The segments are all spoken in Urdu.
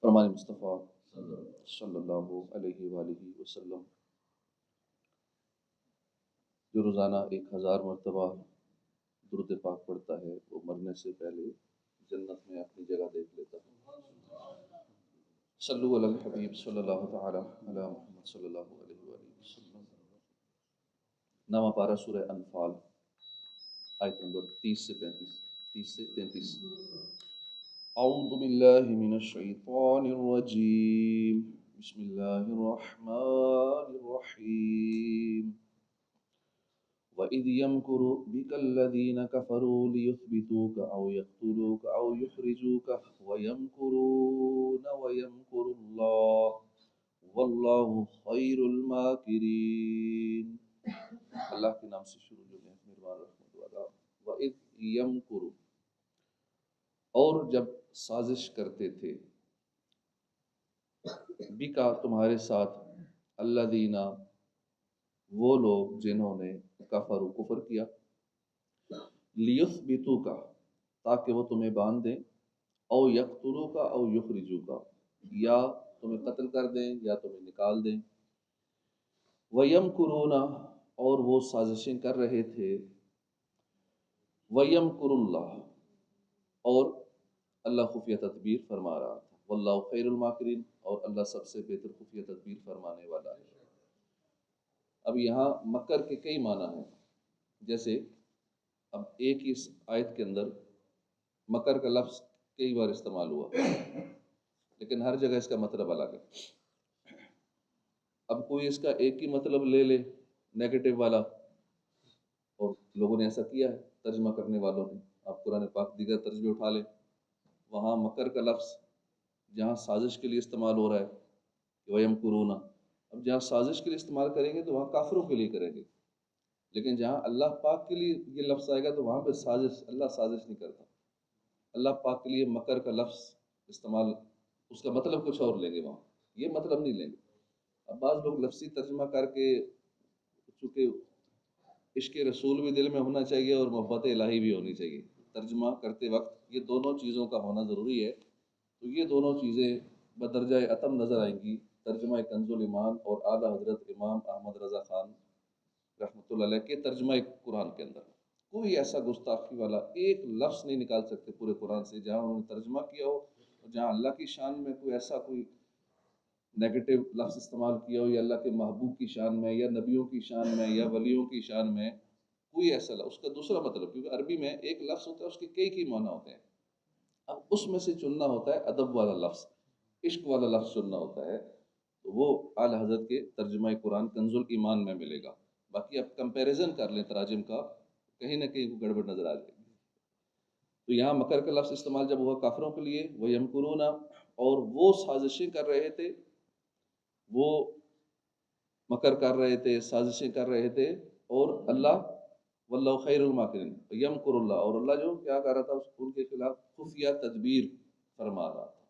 فرمان مصطفیٰ صلی اللہ علیہ وآلہ وسلم جو روزانہ 1000 مرتبہ درود پاک پڑھتا ہے وہ مرنے سے پہلے جنت میں اپنی جگہ دیکھ لیتا ہے۔ صلو علی الحبیب صلی اللہ تعالی علی محمد صلی اللہ علیہ وآلہ وسلم۔ نواں پارہ سورہ انفال، آیت نمبر 30 سے 33۔ اعوذ باللہ من الشیطان الرجیم، بسم اللہ الرحمن الرحیم۔ وَإِذْ يَمْكُرُ بِكَ الَّذِينَ كَفَرُوا لِيُثْبِتُوكَ أَوْ يَقْتُلُوكَ أَوْ يُخْرِجُوكَ وَيَمْكُرُونَ وَيَمْكُرُ اللَّهُ وَاللَّهُ خَيْرُ الْمَاكِرِينَ۔ اللہ کے نام سے شروع جو ہے مہربان رحمت والا۔ وَإِذْ يَمْكُرُ، اور جب سازش کرتے تھے، بِکَ تمہارے ساتھ، الَّذِينَ وہ لوگ جنہوں نے کفر کفر کیا، لیثبتوک تاکہ وہ تمہیں باندھ دیں، او یقتلوک او یخرجوک یا تمہیں قتل کر دیں یا تمہیں نکال دیں، ویمکرون اور وہ سازشیں کر رہے تھے، ویمکر اللہ اور اللہ خفیہ تدبیر فرما رہا تھا، واللہ خیر الماکرین اور اللہ سب سے بہتر خفیہ تدبیر فرمانے والا ہے۔ اب یہاں مکر کے کئی معنی ہیں، جیسے اب ایک ہی آیت کے اندر مکر کا لفظ کئی بار استعمال ہوا لیکن ہر جگہ اس کا مطلب الگ ہے۔ اب کوئی اس کا ایک ہی مطلب لے لے نیگیٹو والا، اور لوگوں نے ایسا کیا ہے ترجمہ کرنے والوں نے، آپ قرآن پاک دیگر ترجمے اٹھا لیں، وہاں مکر کا لفظ جہاں سازش کے لیے استعمال ہو رہا ہے کہ وَيَمْكُرُونَ، اب جہاں سازش کے لیے استعمال کریں گے تو وہاں کافروں کے لیے کریں گے، لیکن جہاں اللہ پاک کے لیے یہ لفظ آئے گا تو وہاں پہ سازش، اللہ سازش نہیں کرتا۔ اللہ پاک کے لیے مکر کا لفظ استعمال، اس کا مطلب کچھ اور لیں گے، وہاں یہ مطلب نہیں لیں گے۔ اب بعض لوگ لفظی ترجمہ کر کے، چونکہ عشق رسول بھی دل میں ہونا چاہیے اور محبت الہی بھی ہونی چاہیے، ترجمہ کرتے وقت یہ دونوں چیزوں کا ہونا ضروری ہے، تو یہ دونوں چیزیں بدرجہ اتم نظر آئیں گی ترجمہ کنز الایمان اور اعلیٰ حضرت امام احمد رضا خان رحمۃ اللہ علیہ کے ترجمہ قرآن کے اندر۔ کوئی ایسا گستاخی والا ایک لفظ نہیں نکال سکتے پورے قرآن سے جہاں انہوں نے ترجمہ کیا ہو، جہاں اللہ کی شان میں کوئی ایسا کوئی نیگیٹو لفظ استعمال کیا ہو، یا اللہ کے محبوب کی شان میں یا نبیوں کی شان میں یا ولیوں کی شان میں کوئی ایسا لفظ، اس کا دوسرا مطلب، کیونکہ عربی میں ایک لفظ ہوتا ہے اس کے کئی معنی ہوتے ہیں، اب اس میں سے چننا ہوتا ہے ادب والا لفظ، عشق والا لفظ چننا ہوتا ہے، تو وہ اعلیٰ حضرت کے ترجمہ قرآن کنز الایمان میں ملے گا۔ باقی آپ کمپیریزن کر لیں تراجم کا، کہیں نہ کہیں گڑبڑ نظر آ جائے گی۔ تو یہاں مکر کا لفظ استعمال جب ہوا کافروں کے لیے، وَيَمْكُرُونَ اور وہ سازشیں کر رہے تھے، وہ مکر کر رہے تھے، سازشیں کر رہے تھے، اور اللہ واللہ خیر الماکرین، یمکر اللہ، اور اللہ جو کیا کر رہا تھا ان کے خلاف خفیہ تدبیر فرما رہا تھا،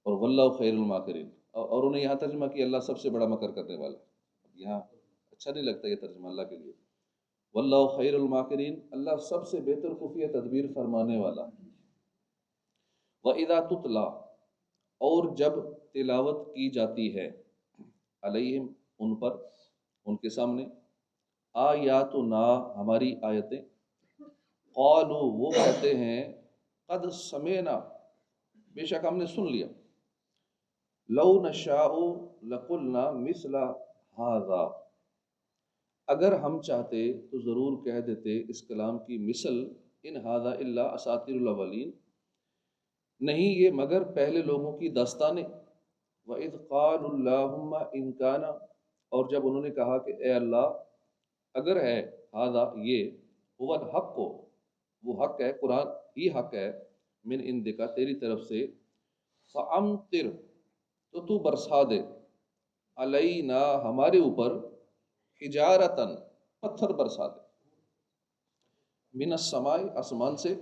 اور واللہ خیر الماکرین، اور انہیں یہاں ترجمہ کیا اللہ سب سے بڑا مکر کرنے والا ہے۔ یہاں اچھا نہیں لگتا یہ ترجمہ اللہ کے لیے، واللہ خیر الماکرین، اللہ سب سے بہتر خفیہ تدبیر فرمانے والا۔ وَإِذَا تُتْلَى اور جب تلاوت کی جاتی ہے، علیہم ان پر، ان کے سامنے، آیاتنا ہماری آیتیں، قالوا وہ کہتے ہیں، قد سمعنا بے شک ہم نے سن لیا، لو نشاء لقلنا مثل ھذا اگر ہم چاہتے تو ضرور کہہ دیتے اس کلام کی مثل، ان ھذا الا اساطیر الاولین نہیں یہ مگر پہلے لوگوں کی داستانیں۔ وَإِذْ قَالُوا اللَّهُمَّ إِنْ كَانَ اور جب انہوں نے کہا کہ اے اللہ اگر ہے، ھذا یہ، هو الحق وہ حق ہے، قرآن ہی حق ہے، من عندک تیری طرف سے، فَأَمْطِرْ تو برسا دے، علینا ہمارے اوپر، حجارتن پتھر برسا دے، من السماء آسمان سے،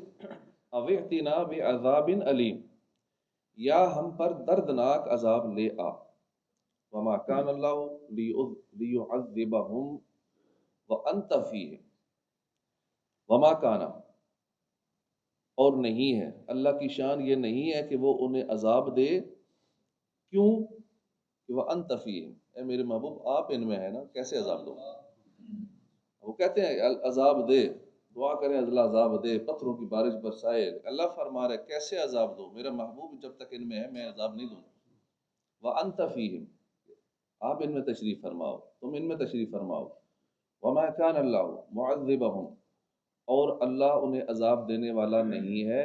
او ائتنا بعذاب علیم یا ہم پر دردناک عذاب لے آ، وما کان اللہ لیعذبہم وانت فیہم، وما کانا اور نہیں ہے، اللہ کی شان یہ نہیں ہے کہ وہ انہیں عذاب دے، کیوں کہ وہ انت فیہم، اے میرے محبوب آپ ان میں ہے نا، کیسے عذاب دو؟ وہ کہتے ہیں عذاب دے، دعا کریں اللہ عذاب دے، پتھروں کی بارش برسائے، اللہ فرما رہا ہے کیسے عذاب دو؟ میرا محبوب جب تک ان میں ہے میں عذاب نہیں دوں گا۔ وَأَنْتَ فِيهِمْ، آپ ان میں تشریف فرماؤ، تم ان میں تشریف فرماؤ۔ وَمَا كَانَ اللَّهُ مُعَذِّبَهُمْ، اور اللہ انہیں عذاب دینے والا نہیں ہے،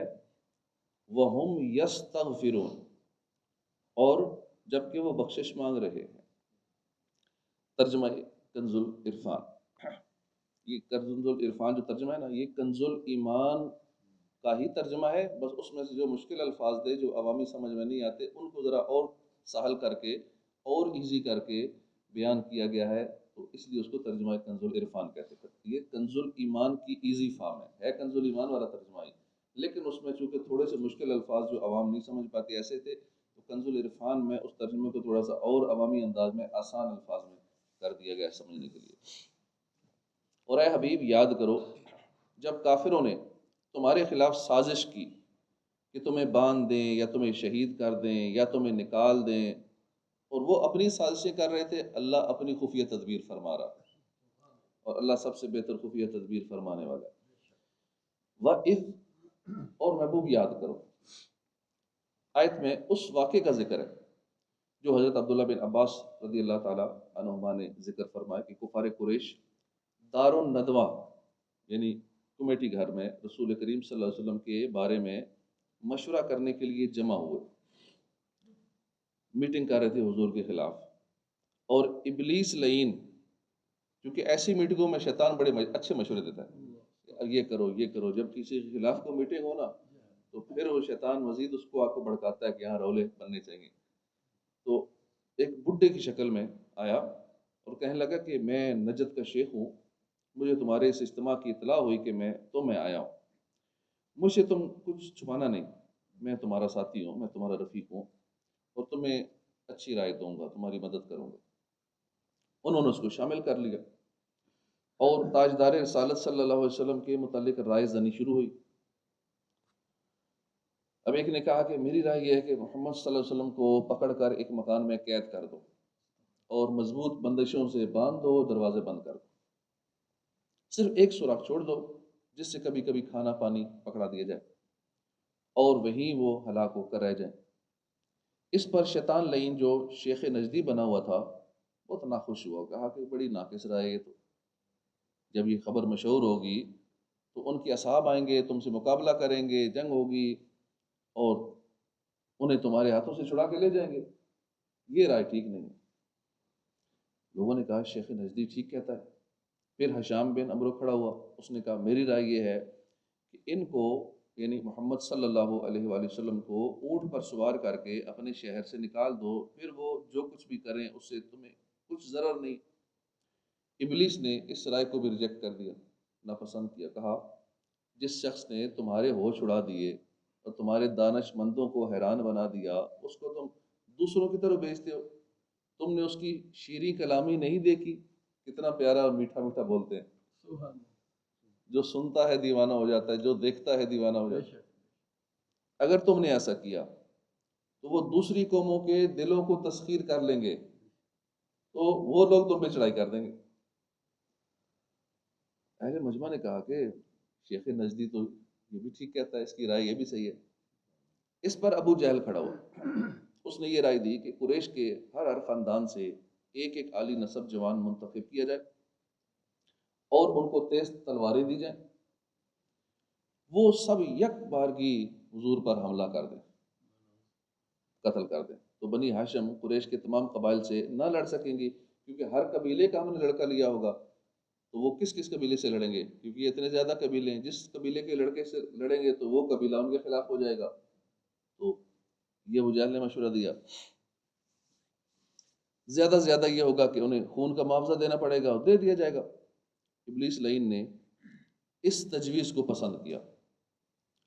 وَهُمْ يَسْتَغْفِرُونَ، اور جبکہ وہ بخشش مانگ رہے ہیں۔ ترجمہ کنز العرفان، یہ کنز العرفان جو ترجمہ ہے نا، یہ کنز الایمان کا ہی ترجمہ ہے، بس اس میں سے جو مشکل الفاظ تھے جو عوامی سمجھ میں نہیں آتے ان کو ذرا اور سہل کر کے اور ایزی کر کے بیان کیا گیا ہے، تو اس لیے اس کو ترجمہ کنز العرفان کہتے ہیں۔ یہ کنز الایمان کی ایزی فارم ہے کنز الایمان والا ترجمہ ہی، لیکن اس میں چونکہ تھوڑے سے مشکل الفاظ جو عوام نہیں سمجھ پاتے ایسے تھے، تو کنز العرفان میں اس ترجمے کو تھوڑا سا اور عوامی انداز میں آسان الفاظ میں کر دیا گیا سمجھنے کے لیے۔ اور اے حبیب یاد کرو جب کافروں نے تمہارے خلاف سازش کی کہ تمہیں باندھ دیں یا تمہیں شہید کر دیں یا تمہیں نکال دیں، اور وہ اپنی سازشیں کر رہے تھے، اللہ اپنی خفیہ تدبیر فرما رہا ہے، اور اللہ سب سے بہتر خفیہ تدبیر فرمانے والا ہے۔ وَإِذْ، اور محبوب یاد کرو، آیت میں اس واقعے کا ذکر ہے جو حضرت عبداللہ بن عباس رضی اللہ تعالیٰ عنہما نے ذکر فرمایا کہ کفار قریش دار الندوہ یعنی کمیٹی گھر میں رسول کریم صلی اللہ علیہ وسلم کے بارے میں مشورہ کرنے کے لیے جمع ہوئے، میٹنگ کر رہے تھے حضور کے خلاف، اور ابلیس لعین، کیونکہ ایسی میٹنگوں میں شیطان بڑے اچھے مشورے دیتا ہے، یہ کرو یہ کرو، جب کسی کے خلاف کو میٹنگ ہو نا تو پھر وہ شیطان مزید اس کو آپ کو بھڑکاتا ہے کہ یہاں رولے بننے چاہیے۔ تو ایک بڈھے کی شکل میں آیا اور کہنے لگا کہ میں نجد کا شیخ ہوں، مجھے تمہارے اس اجتماع کی اطلاع ہوئی کہ میں آیا ہوں، مجھ سے تم کچھ چھپانا نہیں، میں تمہارا ساتھی ہوں، میں تمہارا رفیق ہوں، اور تمہیں اچھی رائے دوں گا، تمہاری مدد کروں گا۔ انہوں نے اس کو شامل کر لیا، اور تاجدار رسالت صلی اللہ علیہ وسلم کے متعلق رائے زنی شروع ہوئی۔ اب ایک نے کہا کہ میری رائے یہ ہے کہ محمد صلی اللہ علیہ وسلم کو پکڑ کر ایک مکان میں قید کر دو اور مضبوط بندشوں سے باندھ دو، دروازے بند کر دو، صرف ایک سوراخ چھوڑ دو جس سے کبھی کبھی کھانا پانی پکڑا دیا جائے، اور وہیں وہ ہلاک ہو کر رہ جائیں۔ اس پر شیطان لعین جو شیخ نجدی بنا ہوا تھا بہت ناخوش ہوا، کہا کہ بڑی ناقص رائے ہے، تو جب یہ خبر مشہور ہوگی تو ان کے اصحاب آئیں گے، تم سے مقابلہ کریں گے، جنگ ہوگی، اور انہیں تمہارے ہاتھوں سے چھڑا کے لے جائیں گے، یہ رائے ٹھیک نہیں ہے۔ لوگوں نے کہا شیخ نجدی ٹھیک کہتا ہے۔ پھر حشام بن عمرو کھڑا ہوا، اس نے کہا میری رائے یہ ہے کہ ان کو یعنی محمد صلی اللہ علیہ وآلہ وسلم کو اونٹ پر سوار کر کے اپنے شہر سے نکال دو، پھر وہ جو کچھ بھی کریں اس سے تمہیں کچھ ضرر نہیں۔ ابلیس نے اس رائے کو بھی ریجیکٹ کر دیا، ناپسند کیا، کہا جس شخص نے تمہارے ہوش اڑا دیے اور تمہارے دانش مندوں کو حیران بنا دیا، اس کو تم دوسروں کی طرف بھیجتے ہو، تم نے اس کی شیریں کلامی نہیں دیکھی، کتنا پیارا اور میٹھا میٹھا بولتے ہیں، جو سنتا ہے دیوانہ ہو جاتا ہے، جو دیکھتا ہے دیوانہ ہو جاتا ہے۔ اگر تم نے ایسا کیا تو وہ دوسری قوموں کے دلوں کو تسخیر کر لیں گے، تو وہ لوگ تم پہ چڑھائی کر دیں گے۔ اہل مجمع نے کہا کہ شیخ نجدی تو یہ بھی ٹھیک کہتا ہے، اس کی رائے یہ بھی صحیح ہے۔ اس پر ابو جہل کھڑا ہوا، اس نے یہ رائے دی کہ قریش کے ہر خاندان سے ایک ایک عالی نسب جوان منتخب کیا جائے اور ان کو تیز تلواریں دی جائیں، وہ سب یک بارگی حضور پر حملہ کر دیں، قتل کر دیں، تو بنی ہاشم قریش کے تمام قبائل سے نہ لڑ سکیں گی، کیونکہ ہر قبیلے کا ہم نے لڑکا لیا ہوگا، تو وہ کس کس قبیلے سے لڑیں گے؟ کیونکہ یہ اتنے زیادہ قبیلے ہیں، جس قبیلے کے لڑکے سے لڑیں گے تو وہ قبیلہ ان کے خلاف ہو جائے گا۔ تو یہ ابو جہل نے مشورہ دیا، زیادہ سے زیادہ یہ ہوگا کہ انہیں خون کا معاوضہ دینا پڑے گا، اور دے دیا جائے گا۔ ابلیس لعین نے اس تجویز کو پسند کیا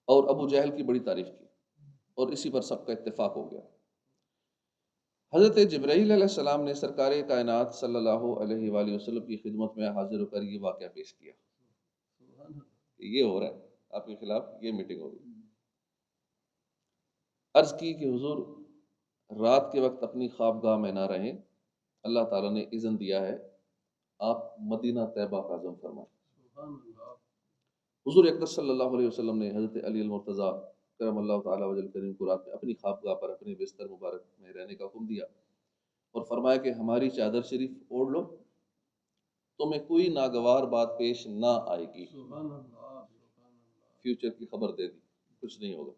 اور ابو جہل کی بڑی تعریف کی، اور اسی پر سب کا اتفاق ہو گیا۔ حضرت جبرائیل علیہ السلام نے سرکار کائنات صلی اللہ علیہ وآلہ وسلم کی خدمت میں حاضر ہو کر یہ واقعہ پیش کیا کہ یہ ہو رہا ہے، آپ کے خلاف یہ میٹنگ ہوگی۔ عرض کی کہ حضور رات کے وقت اپنی خوابگاہ میں نہ رہیں، اللہ تعالیٰ نے اذن دیا ہے، آپ مدینہ طیبہ کا عزم فرمائیں۔ حضور اکرم صلی اللہ علیہ وسلم نے حضرت علی المرتضیٰ کرم اللہ تعالیٰ وجل کریم کو رات میں اپنی خوابگاہ پر اپنے بستر مبارک میں رہنے کا حکم دیا اور فرمایا کہ ہماری چادر شریف اوڑھ لو، تمہیں کوئی ناگوار بات پیش نہ آئے گی۔ فیوچر کی خبر دے دی، کچھ نہیں ہوگا۔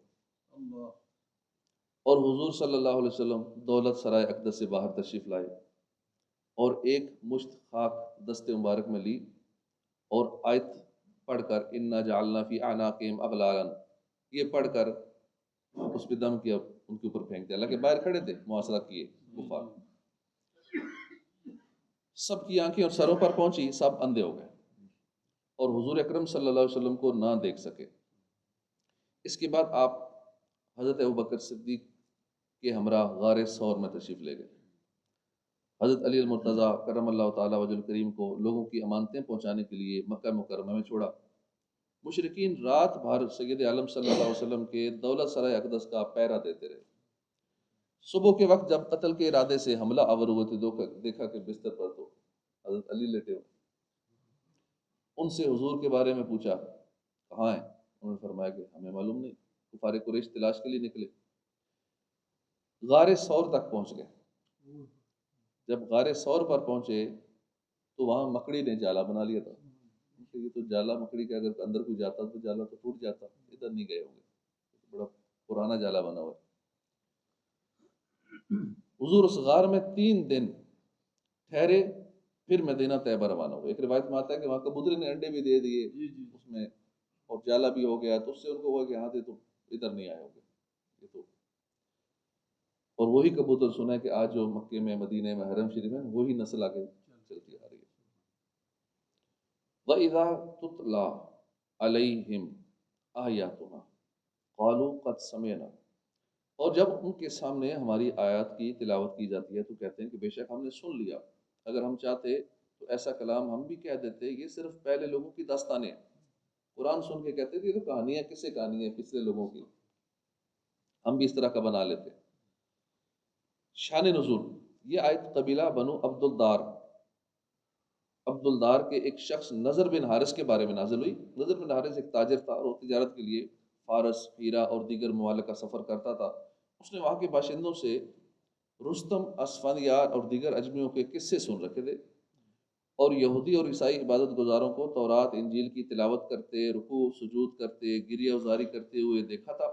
اور حضور صلی اللہ علیہ وسلم دولت سرائے اقدس سے باہر تشریف لائے اور ایک مشت خاک دست مبارک میں لی اور آیت پڑھ کر انا جعلنا فی اعناقہم اغلالا، یہ پڑھ کر اس پہ دم کیا، ان کے اوپر پھینک دیا۔ اللہ کے باہر کھڑے تھے، محاصرہ کیے کفار، سب کی آنکھیں اور سروں پر پہنچی، سب اندھے ہو گئے اور حضور اکرم صلی اللہ علیہ وسلم کو نہ دیکھ سکے۔ اس کے بعد آپ حضرت ابوبکر صدیق کے ہمراہ غار ثور میں تشریف لے گئے۔ حضرت علی المرتضیٰ کرم اللہ تعالیٰ وجہ الکریم کو لوگوں کی امانتیں پہنچانے کے لیے مکہ مکرمہ میں چھوڑا۔ مشرکین رات بھر سید عالم صلی اللہ علیہ وسلم کے دولت سرائے اقدس کا پہرا دیتے رہے۔ صبح کے وقت جب قتل کے ارادے سے حملہ آور ہوئے تھے، دیکھا کہ بستر پر تو حضرت علی لیٹے ہوئے۔ ان سے حضور کے بارے میں پوچھا، کہاں ہیں؟ انہوں نے فرمایا کہ ہمیں معلوم نہیں، کفار قریش تلاش کے لیے نکلے۔ غار ثور تک پہنچ گئے۔ جب غار ثور پر پہنچے تو وہاں مکڑی نے جالا بنا لیا تھا۔ یہ تو جالا مکڑی کا اگر اندر کوئی جاتا تو جالا تو ٹوٹ جاتا، ادھر نہیں گئے ہوں گے، بڑا پرانا جالا بنا ہوا ہے۔ حضور اس غار میں 3 دن ٹھہرے، پھر مدینہ طیبہ روانہ ہوئے۔ ایک روایت میں آتا ہے کہ وہاں کبوتر نے انڈے بھی دے دیے اس میں، اور جالا بھی ہو گیا، تو اس سے ان کو ہوا کہ ہاں تو ادھر نہیں آئے ہوں گے یہ تو۔ اور وہی کبوتر سنا ہے کہ آج جو مکے میں مدینہ میں حرم شریف میں وہی نسل آگے چلتی آ رہی ہے۔ وَإِذَا تُتْلَى عَلَيْهِمْ آيَاتُنَا قَالُوا قَدْ سَمِعْنَا، اور جب ان کے سامنے ہماری آیات کی تلاوت کی جاتی ہے تو کہتے ہیں کہ بے شک ہم نے سن لیا، اگر ہم چاہتے تو ایسا کلام ہم بھی کہہ دیتے، یہ صرف پہلے لوگوں کی داستانیں ہیں۔ قرآن سن کے کہتے تھے کہ کہانیاں کس سے کہانی ہیں پچھلے لوگوں کی، ہم بھی اس طرح کا بنا لیتے۔ شان نزول، یہ آیت قبیلہ بنو عبد الدار کے ایک شخص نضر بن حارث کے بارے میں نازل ہوئی۔ نضر بن حارث ایک تاجر تھا اور تجارت کے لیے فارس، ہیرا اور دیگر ممالک کا سفر کرتا تھا۔ اس نے وہاں کے باشندوں سے رستم، اسفندیار اور دیگر اجمیوں کے قصے سن رکھے تھے اور یہودی اور عیسائی عبادت گزاروں کو تورات انجیل کی تلاوت کرتے، رکوع سجود کرتے، گریہ وزاری کرتے ہوئے دیکھا تھا۔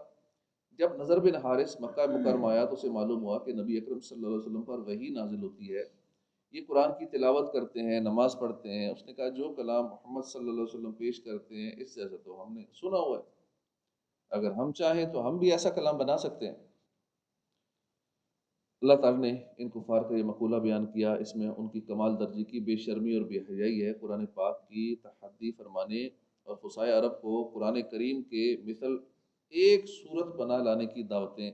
جب نضر بن حارث مکہ مکرمہ آیا تو اسے معلوم ہوا کہ نبی اکرم صلی اللہ علیہ وسلم پر وحی نازل ہوتی ہے، یہ قرآن کی تلاوت کرتے ہیں، نماز پڑھتے ہیں۔ اس نے کہا جو کلام محمد صلی اللہ علیہ وسلم پیش کرتے ہیں اس جیسا تو ہم نے سنا ہوا ہے، اگر ہم چاہیں تو ہم بھی ایسا کلام بنا سکتے ہیں۔ اللہ تعالیٰ نے ان کفار کا یہ مقولہ بیان کیا، اس میں ان کی کمال درجے کی بے شرمی اور بے حیائی ہے۔ قرآن پاک کی تحدی فرمانے اور فصائے عرب کو قرآن کریم کے مثل ایک صورت بنا لانے کی دعوتیں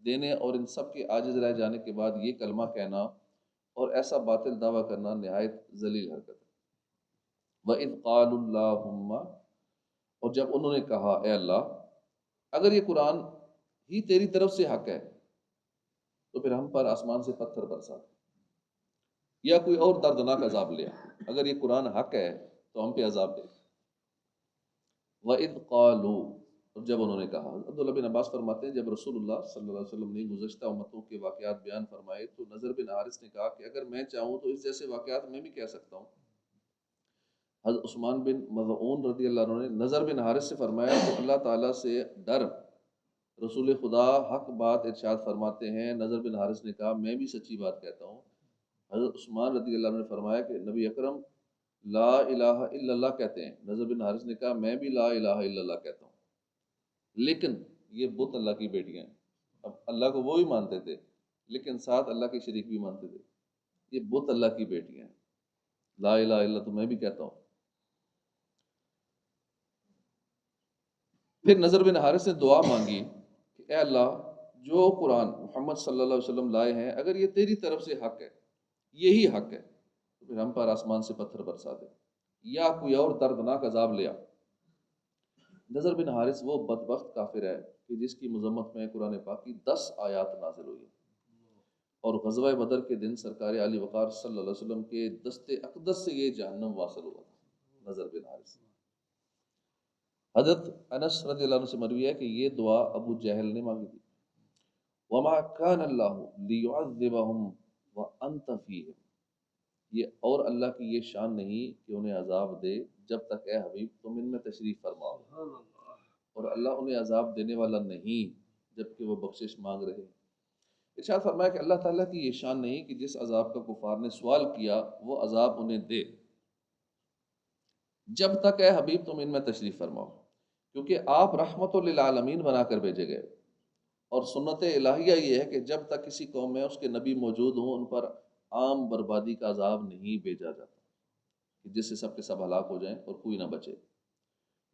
دینے اور ان سب کے عاجز رہ جانے کے بعد یہ کلمہ کہنا اور ایسا باطل دعویٰ کرنا نہایت ذلیل حرکت ہے۔ وَإِذْ قَالُوا اللَّهُمَّ، اور جب انہوں نے کہا اے اللہ اگر یہ قرآن ہی تیری طرف سے حق ہے تو پھر ہم پر آسمان سے پتھر برسا یا کوئی اور دردناک عذاب لیا، اگر یہ قرآن حق ہے تو ہم پہ عذاب دے۔ وَإِذْ قَالُوا، اور جب انہوں نے کہا، عبداللہ بن عباس فرماتے ہیں جب رسول اللہ صلی اللہ علیہ وسلم نے گزشتہ امتوں کے واقعات بیان فرمائے تو نضر بن حارث نے کہا کہ اگر میں چاہوں تو اس جیسے واقعات میں بھی کہہ سکتا ہوں۔ حضرت عثمان بن مظعون رضی اللہ عنہ نے نضر بن حارث سے فرمایا تو اللہ تعالیٰ سے ڈر، رسول خدا حق بات ارشاد فرماتے ہیں۔ نضر بن حارث نے کہا میں بھی سچی بات کہتا ہوں۔ حضرت عثمان رضی اللہ عنہ نے فرمایا کہ نبی اکرم لا الہ الا اللہ کہتے ہیں۔ نضر بن حارث نے کہا میں بھی لا الہ الا اللہ کہتا ہوں، لیکن یہ بت اللہ کی بیٹیاں ہیں۔ اب اللہ کو وہ بھی مانتے تھے لیکن ساتھ اللہ کے شریک بھی مانتے تھے، یہ بت اللہ کی بیٹیاں ہیں، لا الہ الا اللہ تو میں بھی کہتا ہوں۔ پھر نضر بن حارث نے دعا مانگی کہ اے اللہ جو قرآن محمد صلی اللہ علیہ وسلم لائے ہیں اگر یہ تیری طرف سے حق ہے، یہی حق ہے، تو پھر ہم پر آسمان سے پتھر برسا دے یا کوئی اور دردناک عذاب لیا۔ نضر بن حارث وہ بدبخت کافر ہے کہ جس کی مذمت میں قرآن پاک کی 10 آیات نازل ہوئی ہیں، اور غزوہ بدر کے دن سرکار علی وقار صلی اللہ علیہ وسلم کے دست اقدس سے یہ جہنم واصل ہوا تھا، نظر بن حارث۔ حضرت انس رضی اللہ عنہ سے مروی ہے کہ یہ دعا ابو جہل نے مانگی تھی، وما کان اللہ لیعذبہم وانت فیہم، یہ اور اللہ کی یہ شان نہیں کہ انہیں عذاب دے جب تک اے حبیب تم ان میں تشریف فرماؤ، اور اللہ انہیں عذاب دینے والا نہیں جبکہ وہ بخشش مانگ رہے ہیں۔ ارشاد فرمایا کہ اللہ تعالیٰ کی یہ شان نہیں کہ جس عذاب کا کفار نے سوال کیا وہ عذاب انہیں دے جب تک اے حبیب تم ان میں تشریف فرماؤ، کیونکہ آپ رحمت للعالمین بنا کر بھیجے گئے، اور سنت الہیہ یہ ہے کہ جب تک کسی قوم میں اس کے نبی موجود ہوں ان پر عام بربادی کا عذاب نہیں بھیجا جاتا کہ جس سے سب کے سب ہلاک ہو جائیں اور کوئی نہ بچے۔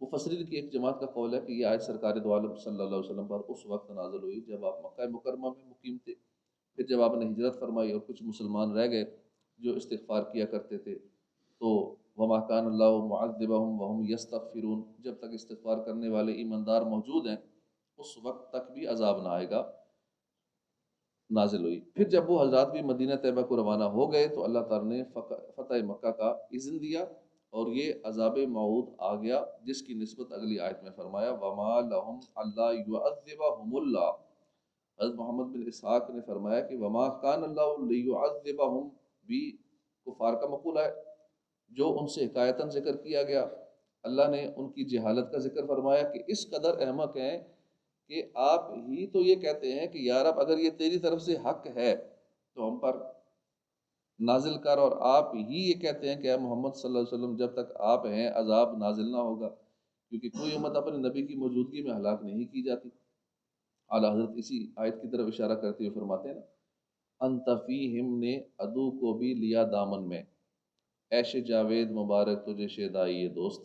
مفسرین کی ایک جماعت کا قول ہے کہ یہ آیت سرکار دو عالم صلی اللہ علیہ وسلم پر اس وقت نازل ہوئی جب آپ مکہ مکرمہ میں مقیم تھے، پھر جب آپ نے ہجرت فرمائی اور کچھ مسلمان رہ گئے جو استغفار کیا کرتے تھے، تو وما کان اللہ معذبہم وہم یستغفرون، جب تک استغفار کرنے والے ایماندار موجود ہیں اس وقت تک بھی عذاب نہ آئے گا، نازل ہوئی۔ پھر جب وہ حضرات بھی مدینہ طیبہ کو روانہ ہو گئے تو اللہ تعالیٰ نے فتح مکہ کا اذن دیا اور یہ عذاب موعود آ گیا، جس کی نسبت اگلی آیت میں فرمایا وما لہم اللہ یعذبہم اللہ۔ حضرت محمد بن اسحاق نے فرمایا کہ وما کان اللہ لیعذبہم بھی کفار کا مقولہ ہے جو ان سے حکایتاً ذکر کیا گیا۔ اللہ نے ان کی جہالت کا ذکر فرمایا کہ اس قدر احمق ہیں کہ آپ ہی تو یہ کہتے ہیں کہ یا رب اگر یہ تیری طرف سے حق ہے تو ہم پر نازل کر، اور آپ ہی یہ کہتے ہیں کہ اے محمد صلی اللہ علیہ وسلم جب تک آپ ہیں عذاب نازل نہ ہوگا، کیونکہ کوئی امت اپنے نبی کی موجودگی میں ہلاک نہیں کی جاتی۔ اعلیٰ حضرت اسی آیت کی طرف اشارہ کرتے ہوئے فرماتے ہیں نا، انت فیہم نے عدو کو بھی لیا دامن میں، عیش جاوید مبارک تجھے شیدائی دوست۔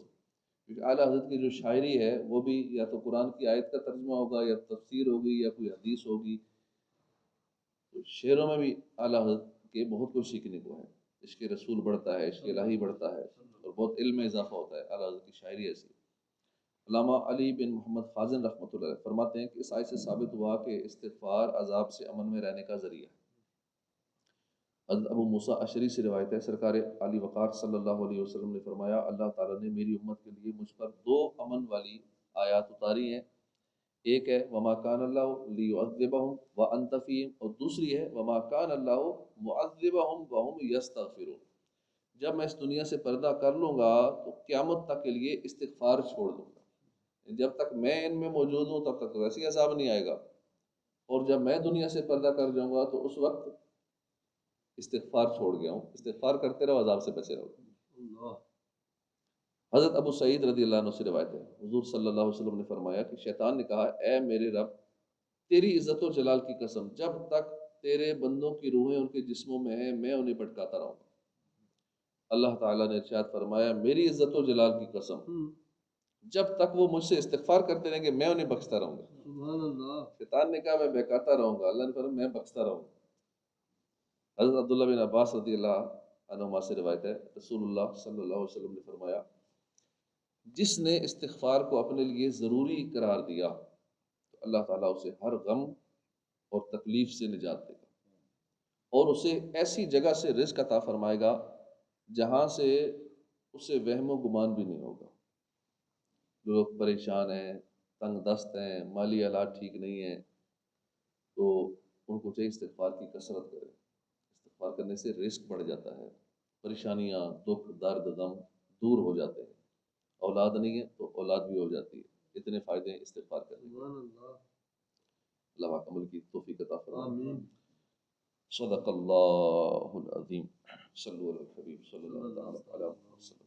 کیونکہ اعلیٰ حضرت کی جو شاعری ہے وہ بھی یا تو قرآن کی آیت کا ترجمہ ہوگا یا تفسیر ہوگی یا کوئی حدیث ہوگی، تو شعروں میں بھی اعلیٰ حضرت کے بہت کچھ سیکھنے کو ہے، عشق رسول بڑھتا ہے، عشق الہی بڑھتا ہے، اور بہت علم میں اضافہ ہوتا ہے۔ اعلیٰ حضرت کی شاعری ایسی۔ علامہ علی بن محمد خازن رحمۃ اللہ علیہ فرماتے ہیں کہ اس آیت سے ثابت ہوا کہ استغفار عذاب سے امن میں رہنے کا ذریعہ ہے۔ حضرت ابو موسیٰ اشعری سے روایت ہے، سرکار علی وقار صلی اللہ علیہ وسلم نے فرمایا اللہ تعالیٰ نے میری امت کے لیے مجھ پر 2 امن والی آیات اتاری ہیں، ایک ہے وما کان اللہ لیعذبہم وانت فیہم، اور دوسری ہے وما کان اللہ معذبہم وہم یستغفرون۔ جب میں اس دنیا سے پردہ کر لوں گا تو قیامت تک کے لیے استغفار چھوڑ دوں گا، جب تک میں ان میں موجود ہوں تب تک ویسے ہی عذاب نہیں آئے گا، اور جب میں دنیا سے پردہ کر جاؤں گا تو اس وقت استغفار چھوڑ گیا ہوں، استغفار کرتے رہو عذاب سے بچے رہو۔ حضرت ابو سعید رضی اللہ عنہ سے روایت ہے، حضور صلی اللہ علیہ وسلم نے فرمایا کہ شیطان نے کہا اے میرے رب تیری عزت و جلال کی قسم جب تک تیرے بندوں کی روحیں ان کے جسموں میں ہیں میں انہیں بھٹکاتا رہوں گا۔ اللہ تعالیٰ نے ارشاد فرمایا میری عزت و جلال کی قسم جب تک وہ مجھ سے استغفار کرتے رہیں گے میں انہیں بخشتا رہوں گا۔ سبحان اللہ۔ شیطان نے کہا میں بہکاتا رہوں گا، اللہ نے فرمایا میں بخشتا رہوں گا۔ حضرت عبداللہ بن عباس رضی اللہ عنہما سے روایت ہے، رسول اللہ صلی اللہ علیہ وسلم نے فرمایا جس نے استغفار کو اپنے لیے ضروری قرار دیا تو اللہ تعالیٰ اسے ہر غم اور تکلیف سے نجات دے گا، اور اسے ایسی جگہ سے رزق عطا فرمائے گا جہاں سے اسے وہم و گمان بھی نہیں ہوگا۔ لوگ پریشان ہیں، تنگ دست ہیں، مالی حالات ٹھیک نہیں ہیں، تو ان کو چاہیے استغفار کی کثرت کرے۔ استغفار کرنے سے رزق بڑھ جاتا ہے، پریشانیاں، دکھ، درد، غم دور ہو جاتے ہیں، اولاد نہیں ہے تو اولاد بھی ہو جاتی ہے، اتنے فائدے ہیں استغفار کرنے کے۔ اللہ پاک عمل کی توفیق عطا فرمائے۔ صدق اللہ العظیم۔ صلو علی الحبیب صلی اللہ علیہ وسلم۔